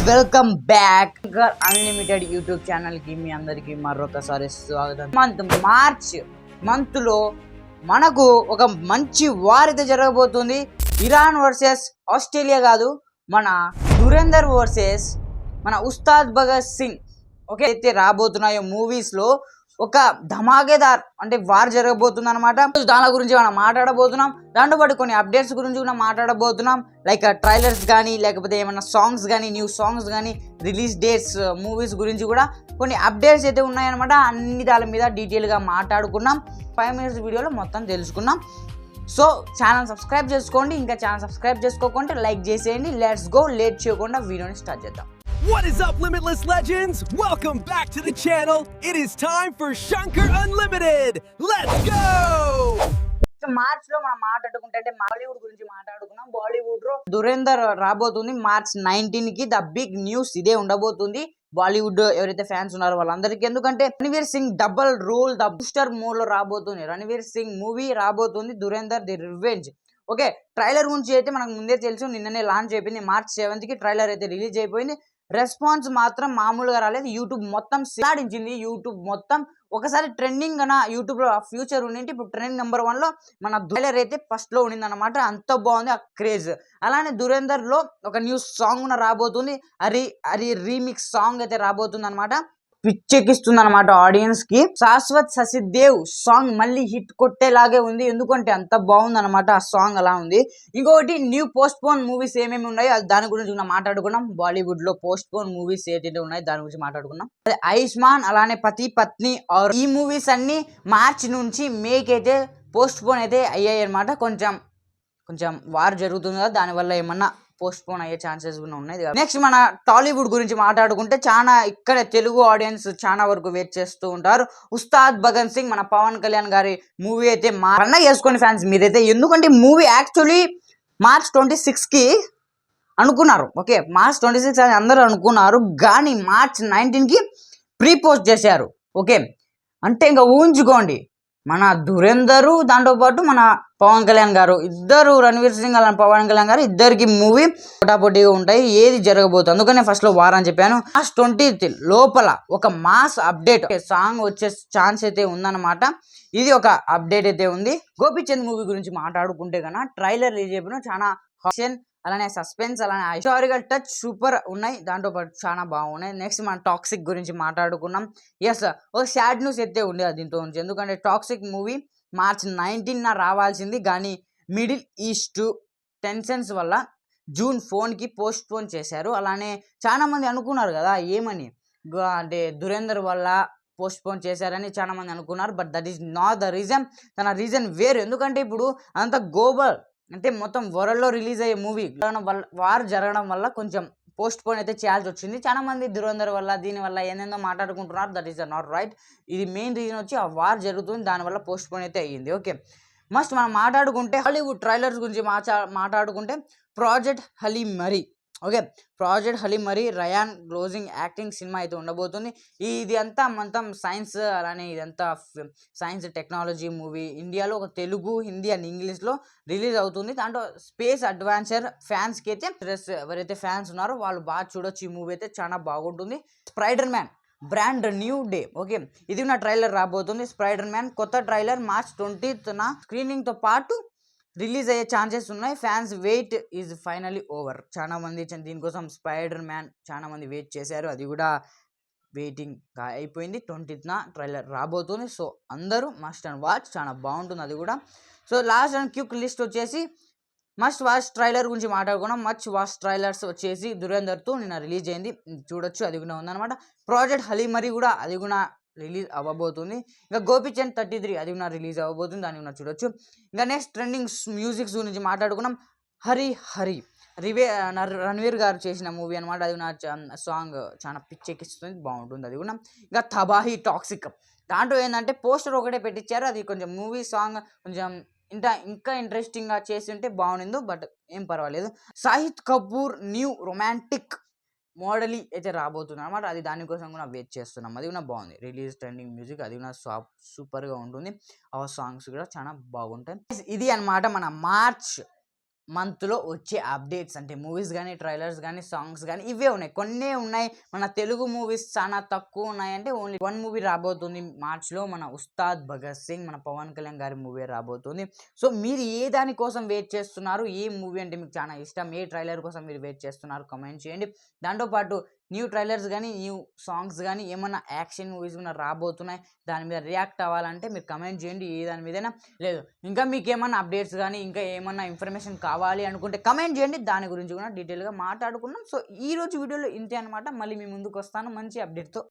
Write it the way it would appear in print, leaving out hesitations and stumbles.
Welcome back unlimited YouTube channel కి మీ అందరికి మరొకసారి స్వాగతం. మార్చ్ మంత్ లో మనకు ఒక మంచి వార్ అయితే జరగబోతుంది. ఇరాన్ వర్సెస్ ఆస్ట్రేలియా కాదు, మన దురేందర్ వర్సెస్ మన ఉస్తాద్ భగత్ సింగ్ ఓకే అయితే రాబోతున్నాయో మూవీస్ లో ఒక ధమాకేదార్ అంటే వార్ జరగబోతుంది అనమాట. దాని గురించి మనం మాట్లాడబోతున్నాం. దాంతో పాటు కొన్ని అప్డేట్స్ గురించి కూడా మాట్లాడబోతున్నాం. లైక్ ట్రైలర్స్ కానీ లేకపోతే ఏమైనా సాంగ్స్ కానీ న్యూ సాంగ్స్ కానీ రిలీజ్ డేట్స్ మూవీస్ గురించి కూడా కొన్ని అప్డేట్స్ అయితే ఉన్నాయన్నమాట. అన్ని దాని మీద డీటెయిల్గా మాట్లాడుకున్నాం. 5 minutes వీడియోలో మొత్తం తెలుసుకున్నాం. సో ఛానల్ సబ్స్క్రైబ్ చేసుకోండి. ఇంకా ఛానల్ సబ్స్క్రైబ్ చేసుకోకుంటే లైక్ చేసేయండి. లెట్స్ గో, లేట్ చేయకుండా వీడియోని స్టార్ట్ చేద్దాం. What is up, Limitless Legends? Welcome back to the channel. It is time for Shankar Unlimited. Let's go! March లో మనం మాట్లాడుకుంటే బాలీవుడ్ గురించి మాట్లాడుకున్నాం. బాలీవుడ్ లో దురేందర్ రాబోతుంది మార్చ్ 19 కి. ద బిగ్ న్యూస్ ఇదే ఉండబోతుంది బాలీవుడ్ ఎవరైతే ఫ్యాన్స్ ఉన్నారో వాళ్ళందరికీ. ఎందుకంటే Ranveer Singh double role the booster mode లో రాబోతుంది. రణవీర్ సింగ్ మూవీ రాబోతుంది Dhurandhar the revenge. Okay, trailer గురించి అయితే మనకు ముందే తెలుసు, నిన్ననే లాంచ్ అయిపోయింది. మార్చ్ 7 కి ట్రైలర్ అయితే రిలీజ్ అయిపోయింది. రెస్పాన్స్ మాత్రం మామూలుగా రాలేదు. యూట్యూబ్ మొత్తం సాడించింది. యూట్యూబ్ మొత్తం ఒకసారి ట్రెండింగ్ అన్న యూట్యూబ్ లో ఫ్యూచర్ ఉండింటి. ఇప్పుడు ట్రెండ్ నెంబర్ 1 లో మన ట్రైలర్ అయితే ఫస్ట్ లో ఉండింది అనమాట. అంత బాగుంది ఆ క్రేజ్. అలానే దురేందర్ లో ఒక న్యూ సాంగ్ రాబోతుంది. అది రీమిక్స్ సాంగ్ అయితే రాబోతుంది అనమాట. పిచ్చెక్కిస్తుంది అనమాట ఆడియన్స్ కి. శాశ్వత్ ససిదేవ్ సాంగ్ మళ్ళీ హిట్ కొట్టేలాగే ఉంది. ఎందుకంటే అంత బాగుంది అనమాట ఆ సాంగ్. అలా ఉంది. ఇంకొకటి న్యూ పోస్ట్ పోన్ మూవీస్ ఏమేమి ఉన్నాయో దాని గురించి మనం మాట్లాడుకున్నాం. బాలీవుడ్ లో పోస్ట్ పోన్ మూవీస్ ఏదైతే ఉన్నాయో దాని గురించి మాట్లాడుకున్నాం. ఆయుష్మాన్ అలానే పతి పత్ని ఈ మూవీస్ అన్ని మార్చి నుంచి మేకి అయితే పోస్ట్ పోన్ అయితే అయ్యాయి అనమాట. కొంచెం వార్ జరుగుతుంది కదా, దానివల్ల ఏమన్నా పోస్ట్ పోన్ అయ్యే ఛాన్సెస్ కూడా ఉన్నాయి. నెక్స్ట్ మన టాలీవుడ్ గురించి మాట్లాడుకుంటే చాలా ఇక్కడ తెలుగు ఆడియన్స్ చాలా వరకు వెయిట్ చేస్తూ ఉంటారు. ఉస్తాద్ భగత్ సింగ్ మన పవన్ కళ్యాణ్ గారి మూవీ అయితే రన్ చేసుకోండి ఫ్యాన్స్ మీరైతే. ఎందుకంటే మూవీ యాక్చువల్లీ మార్చ్ 26 కి అనుకున్నారు. ఓకే, మార్చ్ 26 అని అందరూ అనుకున్నారు, కానీ మార్చ్ 19 కి ప్రీ పోస్ట్ చేశారు. ఓకే, అంటే ఇంకా ఊహించుకోండి, మన దురేందర్ దాంతోపాటు మన పవన్ కళ్యాణ్ గారు ఇద్దరు, రణవీర్ సింగ్ అలానే పవన్ కళ్యాణ్ గారు ఇద్దరికి మూవీ పోటాపోటీగా ఉంటాయి. ఏది జరగబోతుంది అందుకనే ఫస్ట్ లో వార్ అని చెప్పాను. మార్చ్ 20 లోపల ఒక మాస్ అప్డేట్ సాంగ్ వచ్చే ఛాన్స్ అయితే ఉందన్నమాట. ఇది ఒక అప్డేట్ అయితే ఉంది. గోపీచంద్ మూవీ గురించి మాట్లాడుకుంటే కన్నా ట్రైలర్ రిలీజ్ అయిపోయిన చాలా హాషన్ అలానే సస్పెన్స్ అలానే హిస్టారికల్ టచ్ సూపర్ ఉన్నాయి. దాంతో పాటు చాలా బాగున్నాయి. నెక్స్ట్ మనం టాక్సిక్ గురించి మాట్లాడుకున్నాం. ఎస్, ఒక సాడ్ న్యూస్ అయితే ఉండేది దీంతో నుంచి. ఎందుకంటే టాక్సిక్ మూవీ మార్చ్ 19 రావాల్సింది, కానీ మిడిల్ ఈస్ట్ టెన్షన్స్ వల్ల జూన్ 4 కి పోస్ట్ పోన్ చేశారు. అలానే చాలా మంది అనుకున్నారు కదా ఏమని, అంటే దురేందర్ వల్ల పోస్ట్ పోన్ చేశారని చాలా మంది అనుకున్నారు. But that is not the reason. తన రీజన్ వేరు. ఎందుకంటే ఇప్పుడు అంత గ్లోబల్ అంటే మొత్తం వరల్డ్ లో రిలీజ్ అయ్యే మూవీ వార్ జరగడం వల్ల కొంచెం పోస్ట్ పోన్ అయితే చేయాల్సి వచ్చింది. చాలా మంది దురేందర్ వల్ల దీని వల్ల ఏందేందో మాట్లాడుకుంటున్నారు. That is not right. ఇది మెయిన్ రీజన్ వచ్చి ఆ వార్ జరుగుతుంది, దానివల్ల పోస్ట్ పోన్ అయితే అయ్యింది. ఓకే, మస్ట్ మనం మాట్లాడుకుంటే హాలీవుడ్ ట్రైలర్స్ గురించి మాట్లాడుకుంటే ప్రాజెక్ట్ హలీం మరీ. ఓకే, ప్రాజెక్ట్ హలీం మరీ రయాన్ గ్లోజింగ్ యాక్టింగ్ సినిమా అయితే ఉండబోతుంది. ఇది అంతా మొత్తం సైన్స్ అలానే ఇదంతా సైన్స్ టెక్నాలజీ మూవీ. ఇండియాలో ఒక తెలుగు, హిందీ అండ్ ఇంగ్లీష్లో రిలీజ్ అవుతుంది. దాంట్లో స్పేస్ అడ్వెంచర్ ఫ్యాన్స్కి అయితే ఎవరైతే ఫ్యాన్స్ ఉన్నారో వాళ్ళు బాగా చూడొచ్చు. ఈ మూవీ అయితే చాలా బాగుంటుంది. Spider Man brand new day. Okay, ఇది నా ట్రైలర్ రాబోతుంది. స్పైడర్ మ్యాన్ కొత్త ట్రైలర్ మార్చ్ 20న స్క్రీనింగ్తో పాటు రిలీజ్ అయ్యే ఛాన్సెస్ ఉన్నాయి. Fans wait is finally over. చాలా మంది దీనికోసం స్పైడర్ మ్యాన్ చాలా మంది వెయిట్ చేశారు. అది కూడా వెయిటింగ్ అయిపోయింది. 20న ట్రైలర్ రాబోతుంది. సో అందరూ మస్ట్ అండ్ వాచ్, చాలా బాగుంటుంది అది కూడా. So last and quick list వచ్చేసి మస్ట్ వాచ్ ట్రైలర్ గురించి మాట్లాడుకున్నాం. మస్ట్ వాచ్ ట్రైలర్స్ వచ్చేసి దురేందర్తో నిన్న రిలీజ్ అయింది, చూడొచ్చు. అది కూడా ఉందన్నమాట. ప్రాజెక్ట్ హలీం మరీ కూడా అది కూడా రిలీజ్ అవ్వబోతుంది. ఇంకా గోపీచంద్ 33 అది కూడా రిలీజ్ అవ్వబోతుంది, దాన్ని కూడా చూడొచ్చు. ఇంకా నెక్స్ట్ ట్రెండింగ్ మ్యూజిక్స్ గురించి మాట్లాడుకున్నాం. హరి రణవీర్ గారు చేసిన మూవీ అనమాట. అది నా సాంగ్ చాలా పిచ్చెక్కిస్తుంది, బాగుంటుంది అది కూడా. ఇంకా తబాహి టాక్సిక్ దాంట్లో ఏంటంటే పోస్టర్ ఒకటే పెట్టించారు. అది కొంచెం మూవీ సాంగ్ కొంచెం ఇంకా ఇంట్రెస్టింగ్గా చేసి ఉంటే బాగుండింది, బట్ ఏం పర్వాలేదు. Shahid Kapoor new romantic model అయితే రాబోతుంది అనమాట. అది దానికోసం కూడా వెయిట్ చేస్తున్నాం. అది కూడా బాగుంది. రిలీజ్ ట్రెండింగ్ మ్యూజిక్ అది కూడా సూపర్గా ఉంటుంది. ఆ సాంగ్స్ కూడా చాలా బాగుంటాయి. ఇది అనమాట మన మార్చ్ మంత్లో వచ్చే అప్డేట్స్ అంటే మూవీస్ కానీ ట్రైలర్స్ కానీ సాంగ్స్ కానీ ఇవే ఉన్నాయి, కొన్నే ఉన్నాయి. మన తెలుగు మూవీస్ చాలా తక్కువ ఉన్నాయి. అంటే ఓన్లీ వన్ మూవీ రాబోతుంది మార్చ్లో, మన ఉస్తాద్ భగత్ సింగ్, మన పవన్ కళ్యాణ్ గారి మూవీ రాబోతుంది. సో మీరు ఏ దానికోసం వెయిట్ చేస్తున్నారు, ఏ మూవీ అంటే మీకు చాలా ఇష్టం, ఏ ట్రైలర్ కోసం మీరు వెయిట్ చేస్తున్నారు కామెంట్ చేయండి. దాంతోపాటు న్యూ ట్రైలర్స్ కానీ న్యూ సాంగ్స్ కానీ ఏమన్నా యాక్షన్ మూవీస్ కూడా రాబోతున్నాయి, దాని మీద రియాక్ట్ అవ్వాలంటే మీరు కమెంట్ చేయండి. ఏ దాని మీదైనా లేదు, ఇంకా మీకు ఏమన్నా అప్డేట్స్ కానీ ఇంకా ఏమన్నా ఇన్ఫర్మేషన్ కావాలి అనుకుంటే కమెంట్ చేయండి, దాని గురించి కూడా డీటెయిల్గా మాట్లాడుకున్నాం. సో ఈ రోజు వీడియోలో ఇంతే అనమాట. మళ్ళీ మీ ముందుకు వస్తాను మంచి అప్డేట్తో.